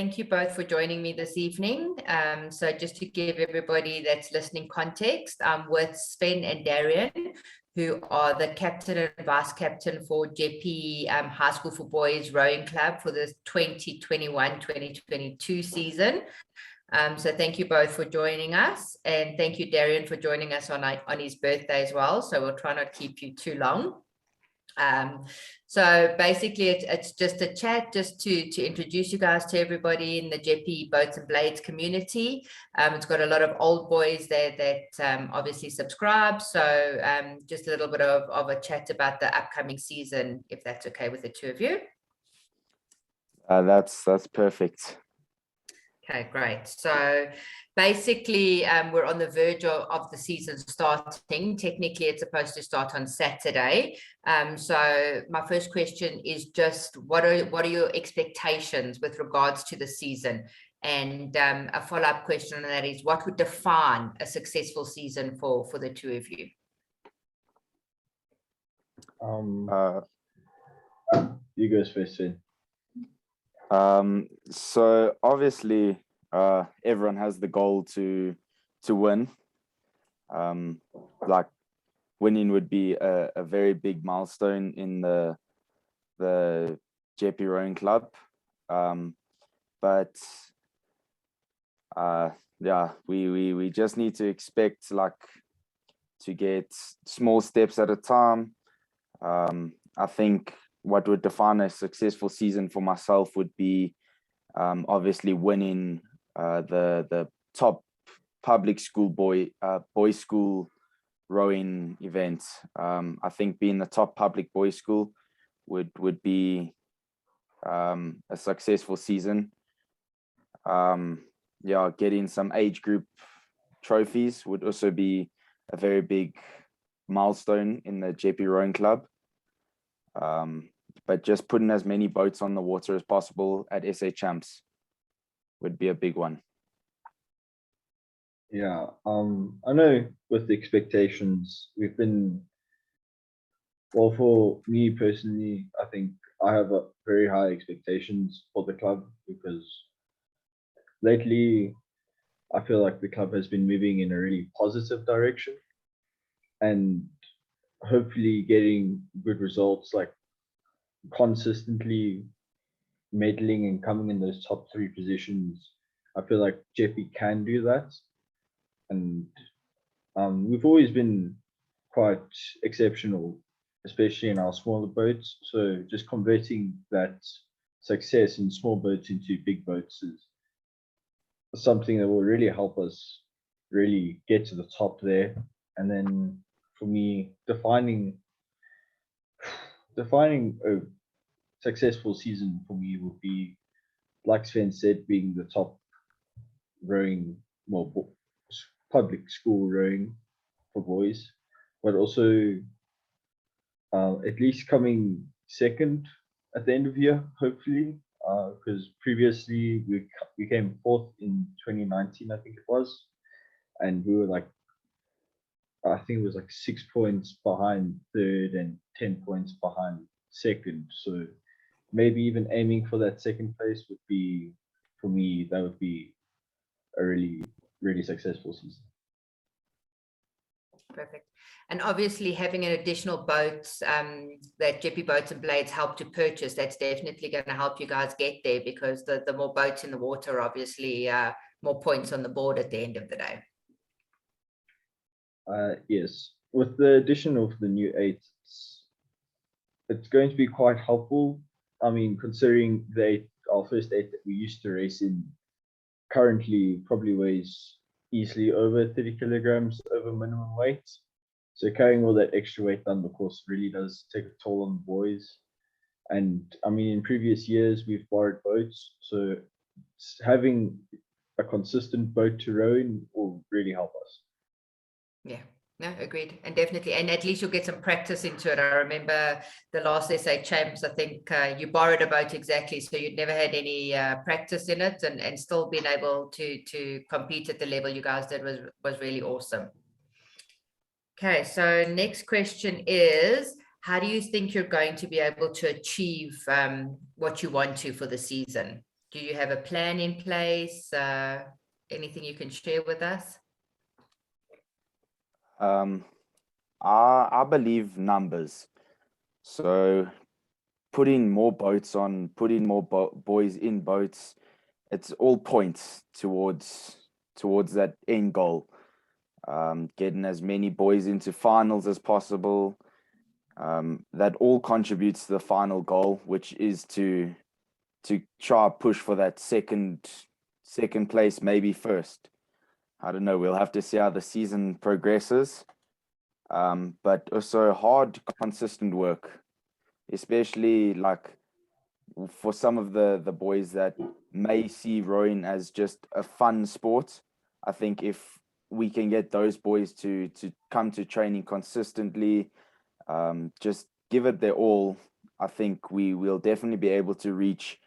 Thank you both for joining me this evening. So just to give everybody that's listening context, I'm with Sven and Darian, who are the captain and vice captain for Jeppe High School for Boys Rowing Club for the 2021-2022 season. So thank you both for joining us, and thank you, Darian, for joining us on his birthday as well. So we'll try not to keep you too long. So basically it's just a chat just to introduce you guys to everybody in the Jeppe Boats and Blades community. It's got a lot of old boys there that obviously subscribe. So just a little bit of a chat about the upcoming season, if that's okay with the two of you. That's perfect. Okay, great. So basically, we're on the verge of the season starting. Technically, it's supposed to start on Saturday. So my first question is just what are your expectations with regards to the season? And a follow-up question on that is, what would define a successful season for the two of you? You go first, Sven. So obviously everyone has the goal to win. Like winning would be a very big milestone in the Jeppe Rowing Club. But yeah, we just need to expect like to get small steps at a time. I think what would define a successful season for myself would be obviously winning the top public school boys school rowing event. I think being the top public boys school would be a successful season. Yeah, getting some age group trophies would also be a very big milestone in the Jeppe Rowing Club. But just putting as many boats on the water as possible at SA Champs would be a big one. Yeah, I know with the expectations, we've been, well, for me personally, I think I have a very high expectations for the club because lately I feel like the club has been moving in a really positive direction and hopefully getting good results, like consistently medaling and coming in those top 3 positions. I feel like Jeppe can do that, and we've always been quite exceptional, especially in our smaller boats. So just converting that success in small boats into big boats is something that will really help us really get to the top there. And then for me, defining a successful season for me would be, like Sven said, being the top rowing, well, public school rowing for boys, but also at least coming second at the end of the year, hopefully, because previously we came 4th in 2019, I think it was, and we were like, I think it was like 6 points behind third and 10 points behind second. So maybe even aiming for that second place would be, for me, that would be a really, really successful season. Perfect. And obviously having an additional boats that Jeppe Boats and Blades help to purchase, that's definitely going to help you guys get there, because the more boats in the water, obviously more points on the board at the end of the day. Yes, with the addition of the new 8, it's going to be quite helpful. I mean, considering our first 8 that we used to race in currently probably weighs easily over 30 kilograms over minimum weight. So carrying all that extra weight down the course really does take a toll on the boys. And I mean, in previous years, we've borrowed boats. So having a consistent boat to row in will really help us. Yeah. No, agreed. And definitely, and at least you'll get some practice into it. I remember the last SA Champs, I think you borrowed a boat exactly, so you'd never had any practice in it, and still been able to compete at the level you guys did was really awesome. Okay, so next question is, how do you think you're going to be able to achieve what you want to for the season? Do you have a plan in place? Anything you can share with us? I believe numbers. So putting more boats on, putting more boys in boats, it's all points towards that end goal. Getting as many boys into finals as possible. That all contributes to the final goal, which is to try push for that second place, maybe first. I don't know. We'll have to see how the season progresses. But also hard, consistent work, especially like for some of the boys that may see rowing as just a fun sport. I think if we can get those boys to come to training consistently, just give it their all, I think we will definitely be able to reach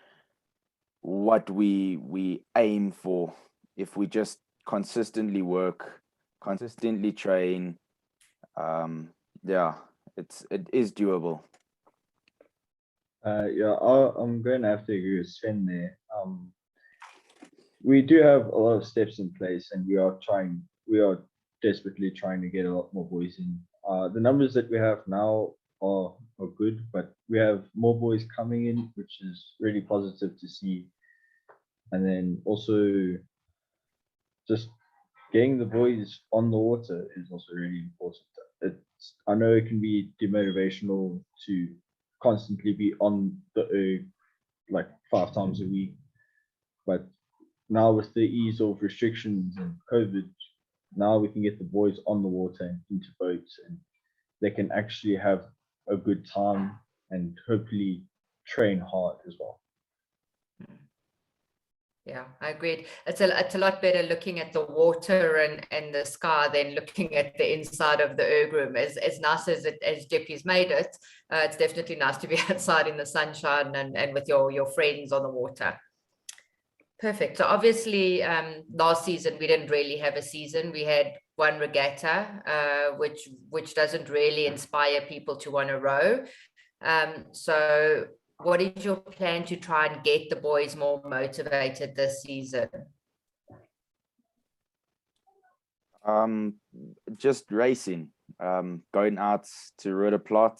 what we aim for if we just consistently work, consistently train. Yeah, it is doable. Yeah, I'm going to have to agree with Sven there. We do have a lot of steps in place, and we are desperately trying to get a lot more boys in. The numbers that we have now are good, but we have more boys coming in, which is really positive to see. And then also just getting the boys on the water is also really important. I know it can be demotivational to constantly be on the erg like 5 times a week, but now with the ease of restrictions and COVID, now we can get the boys on the water and into boats, and they can actually have a good time and hopefully train hard as well. Yeah, I agreed. It's a lot better looking at the water and the sky than looking at the inside of the erg room. As nice as Jeppe's made it, it's definitely nice to be outside in the sunshine and with your friends on the water. Perfect. So obviously, last season we didn't really have a season. We had one regatta, which doesn't really inspire people to want to row. So what is your plan to try and get the boys more motivated this season? Just racing, going out to Roda Plot,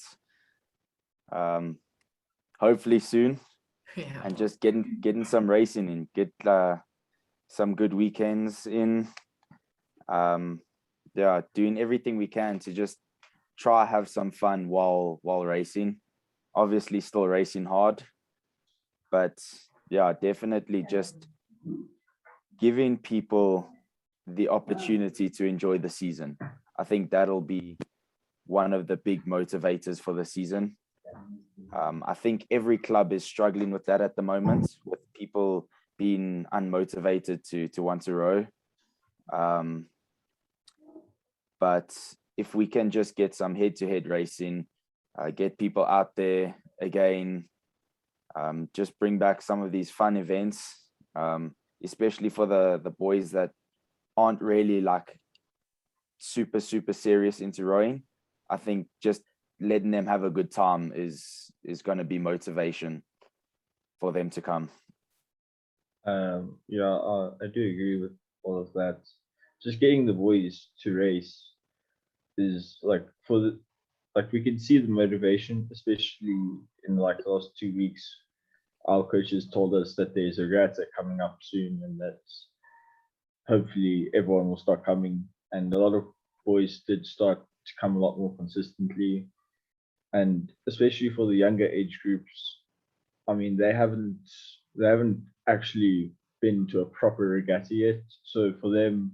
hopefully soon. Yeah. And just getting some racing in, get some good weekends in. Yeah, doing everything we can to just try have some fun while racing. Obviously still racing hard, but yeah, definitely just giving people the opportunity to enjoy the season. I think that'll be one of the big motivators for the season. I think every club is struggling with that at the moment, with people being unmotivated to want to row. But if we can just get some head-to-head racing, get people out there again, just bring back some of these fun events, especially for the boys that aren't really like super serious into rowing. I think just letting them have a good time is going to be motivation for them to come. Yeah, I do agree with all of that. Just getting the boys to race is like we can see the motivation, especially in like the last 2 weeks. Our coaches told us that there's a regatta coming up soon, and that hopefully everyone will start coming. And a lot of boys did start to come a lot more consistently, and especially for the younger age groups. I mean, they haven't actually been to a proper regatta yet. So for them,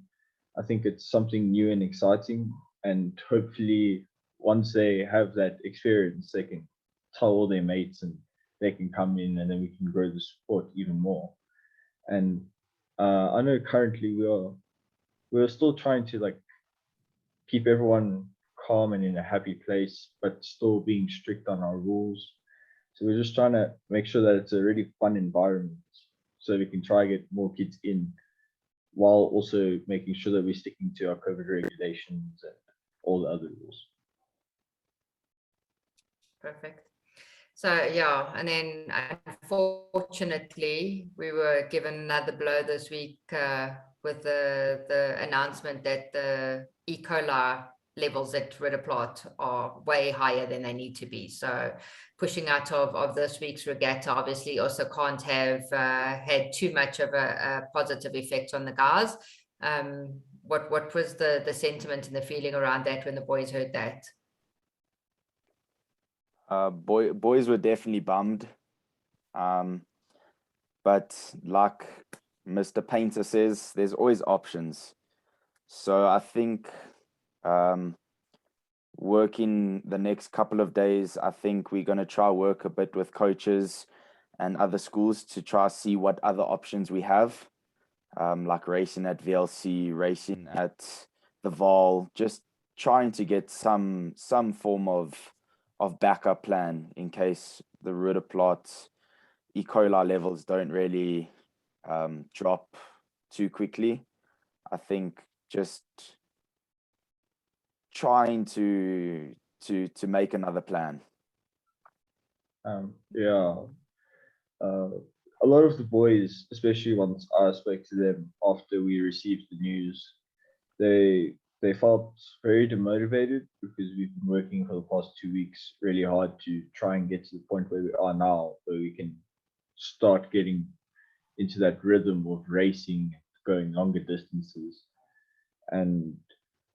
I think it's something new and exciting. And hopefully, once they have that experience, they can tell all their mates and they can come in, and then we can grow the sport even more. And I know currently we're still trying to like keep everyone calm and in a happy place, but still being strict on our rules. So we're just trying to make sure that it's a really fun environment, so we can try to get more kids in, while also making sure that we're sticking to our COVID regulations and all the other rules. Perfect. So yeah, and then unfortunately we were given another blow this week with the announcement that the E. coli levels at Ridderplaat are way higher than they need to be. So pushing out of this week's regatta obviously also can't have had too much of a positive effect on the guys. What was the sentiment and the feeling around that when the boys heard that? Boys were definitely bummed. But like Mr. Painter says, there's always options. So I think working the next couple of days, I think we're going to try work a bit with coaches and other schools to try see what other options we have, like racing at VLC, racing at the Vol, just trying to get some form of backup plan in case the Ridderplaat E. coli levels don't really drop too quickly. I think just trying to make another plan. A lot of the boys, especially once I spoke to them after we received the news, they felt very demotivated because we've been working for the past 2 weeks really hard to try and get to the point where we are now, where we can start getting into that rhythm of racing, going longer distances. And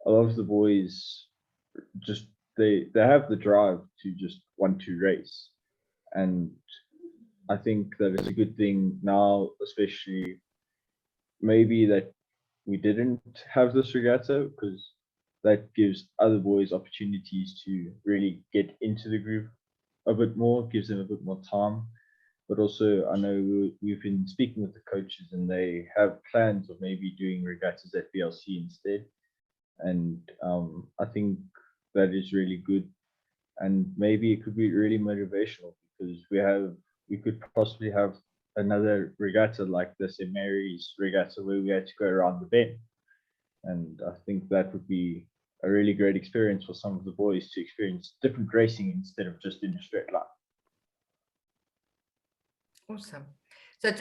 a lot of the boys just they have the drive to just want to race. And I think that it's a good thing now, especially maybe that we didn't have this regatta, because that gives other boys opportunities to really get into the group a bit more, gives them a bit more time. But also, I know we've been speaking with the coaches and they have plans of maybe doing regattas at BLC instead. And I think that is really good. And maybe it could be really motivational, because we could possibly have another regatta like the St. Mary's regatta where we had to go around the bend. And I think that would be a really great experience for some of the boys to experience different racing instead of just in a straight line. Awesome. So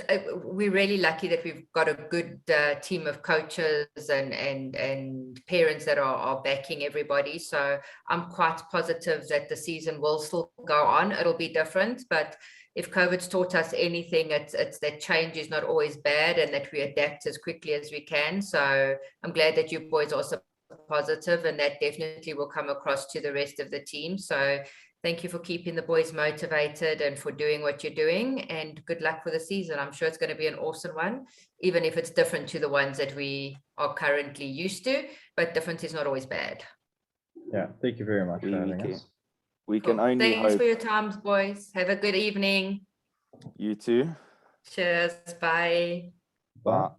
we're really lucky that we've got a good team of coaches and parents that are backing everybody. So I'm quite positive that the season will still go on. It'll be different, but if COVID's taught us anything, it's that change is not always bad and that we adapt as quickly as we can. So I'm glad that you boys are also positive, and that definitely will come across to the rest of the team. So thank you for keeping the boys motivated and for doing what you're doing, and good luck for the season. I'm sure it's going to be an awesome one, even if it's different to the ones that we are currently used to, but different is not always bad. Yeah, thank you very much for having us. We can only Thanks hope. for your times, boys. Have a good evening. You too. Cheers. Bye. Bye.